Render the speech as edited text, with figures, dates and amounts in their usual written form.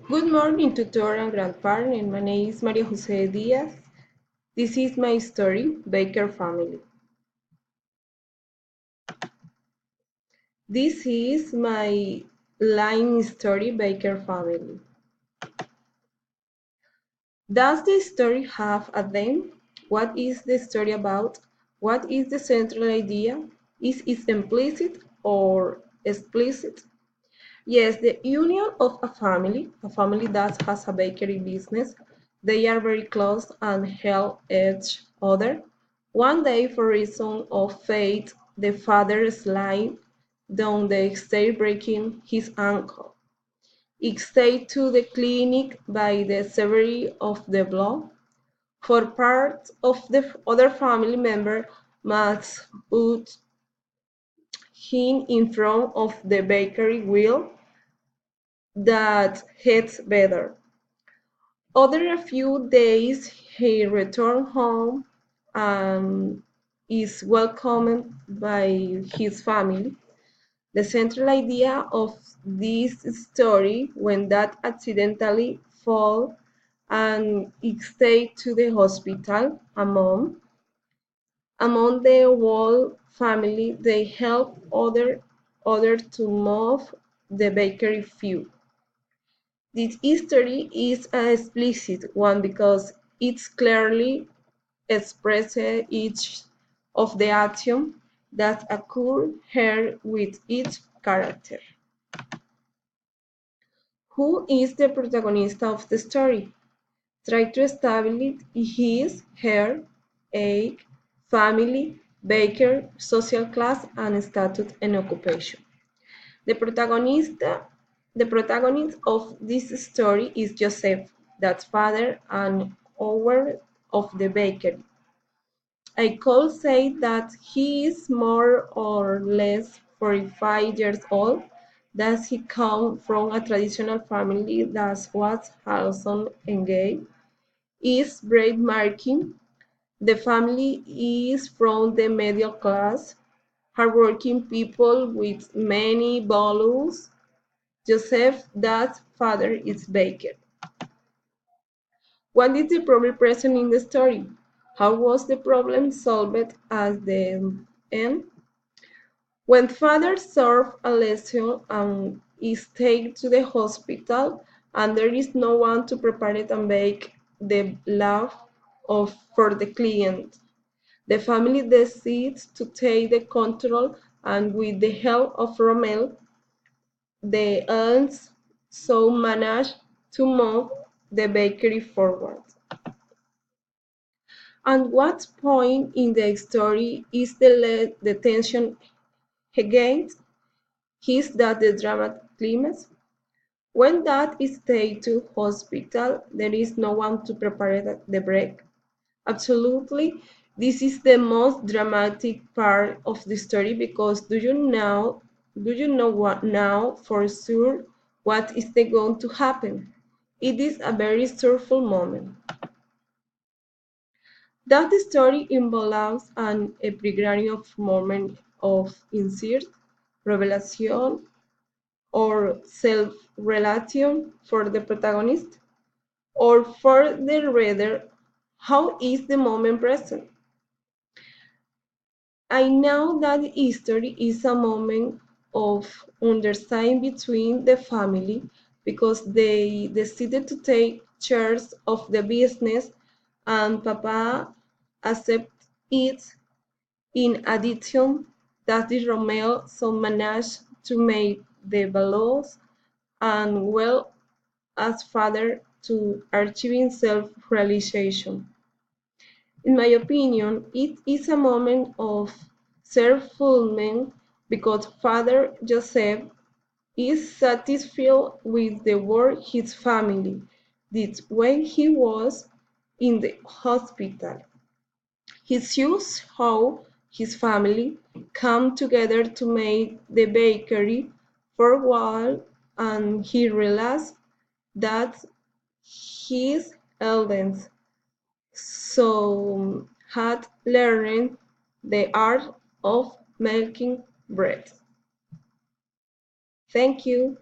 Good morning, tutor and grandparent. My name is Maria Jose Diaz. This is my story, Baker Family. This is my line story, Baker Family. Does the story have a theme? What is the story about? What is the central idea? Is it implicit or explicit? Yes, the union of a family that has a bakery business, they are very close and help each other. One day, for reason of fate, the father slid down the stairs, breaking his ankle. He stayed to the clinic by the severity of the blow. For part of the other family member must put him in front of the bakery wheel that gets better. After a few days, he returned home and is welcomed by his family. The central idea of this story when that accidentally fall and stayed to the hospital among the whole family they help other to move the bakery few. This history is an explicit one because it clearly expresses each of the actions that occur here with each character. Who is the protagonist of the story? Try to establish his, her, age, family, baker, social class, and status and occupation. The protagonist, the protagonist of this story is Joseph, that father and owner of the bakery. I could say that he is more or less 45 years old. Does he come from a traditional family that was handsome and gay? Is braid marking? The family is from the middle class, hardworking people with many values. Joseph, that father is Baker. What is the problem present in the story? How was the problem solved at the end? When father served a lesson and is taken to the hospital and there is no one to prepare it and bake the love of for the client, the family decides to take the control and with the help of Rommel, the aunts so manage to move the bakery forward. At what point in the story is the tension again? Is that the dramatic climax? When that is taken to hospital, there is no one to prepare the break. Absolutely, this is the most dramatic part of the story because do you know what now for sure what is going to happen? It is a very sorrowful moment. That story involves an epigram moment of insight, revelation, or self-revelation for the protagonist, or for the reader. How is the moment present? I know that history is a moment of understanding between the family because they decided to take shares of the business and Papa accepted it. In addition, Daddy Romeo so managed to make the balloons and well as father to achieving self-realization. In my opinion, it is a moment of self-fulfillment because Father Joseph is satisfied with the work his family did when he was in the hospital. He shows how his family come together to make the bakery for a while and he realized that his eldest so had learned the art of making bread. Thank you.